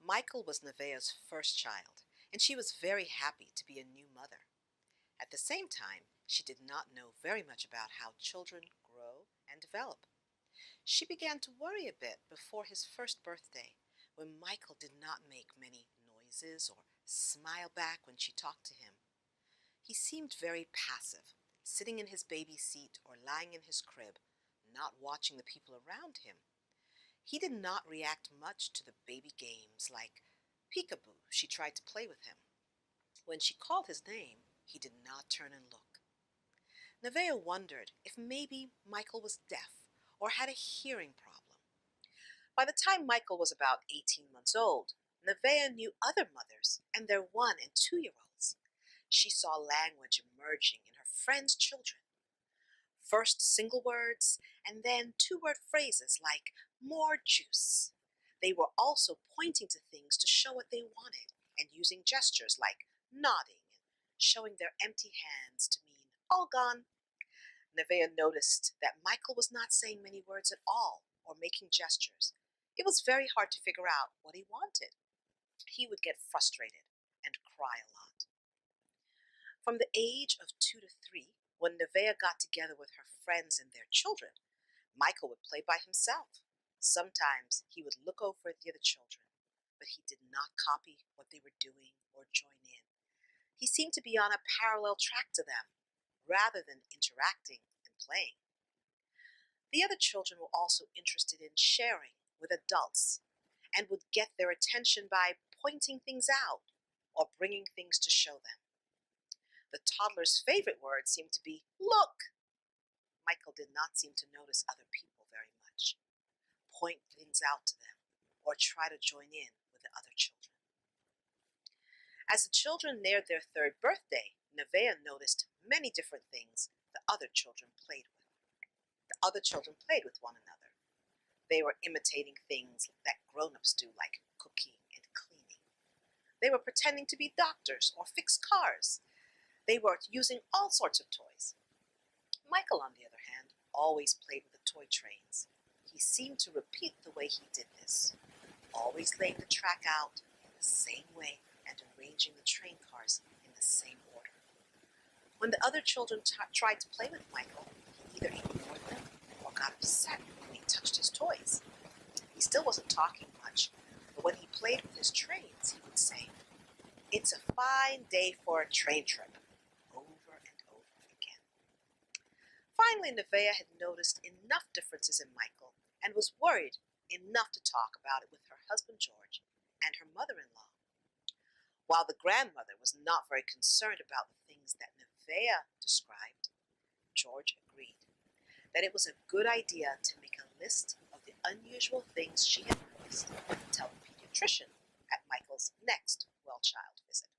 Michael was Nevaeh's first child, and she was very happy to be a new mother. At the same time, she did not know very much about how children grow and develop. She began to worry a bit before his first birthday, when Michael did not make many noises or smile back when she talked to him. He seemed very passive, sitting in his baby seat or lying in his crib, not watching the people around him. He did not react much to the baby games like peekaboo she tried to play with him. When she called his name, he did not turn and look. Nevaeh wondered if maybe Michael was deaf or had a hearing problem. By the time Michael was about 18 months old, Nevaeh knew other mothers and their 1- and 2-year-olds. She saw language emerging in her friends' children. First single words, and then 2-word phrases like more juice. They were also pointing to things to show what they wanted and using gestures like nodding and showing their empty hands to mean all gone. Nevaeh noticed that Michael was not saying many words at all or making gestures. It was very hard to figure out what he wanted. He would get frustrated and cry a lot. From the age of 2 to 3, when Nevaeh got together with her friends and their children, Michael would play by himself. Sometimes he would look over at the other children, but he did not copy what they were doing or join in. He seemed to be on a parallel track to them, rather than interacting and playing. The other children were also interested in sharing with adults and would get their attention by pointing things out or bringing things to show them. The toddler's favorite word seemed to be look. Michael did not seem to notice other people very much, point things out to them, or try to join in with the other children. As the children neared their 3rd birthday, Nevaeh noticed many different things the other children played with. The other children played with one another. They were imitating things that grown-ups do, like cooking and cleaning. They were pretending to be doctors or fix cars. They were using all sorts of toys. Michael, on the other hand, always played with the toy trains. He seemed to repeat the way he did this, always laying the track out in the same way and arranging the train cars in the same order. When the other children tried to play with Michael, he either ignored them or got upset when they touched his toys. He still wasn't talking much, but when he played with his trains, he would say, "It's a fine day for a train trip," over and over again. Finally, Nevaeh had noticed enough differences in Michael and was worried enough to talk about it with her husband George and her mother-in-law. While the grandmother was not very concerned about the things that Nevaeh described, George agreed that it was a good idea to make a list of the unusual things she had noticed and tell the pediatrician at Michael's next well child visit.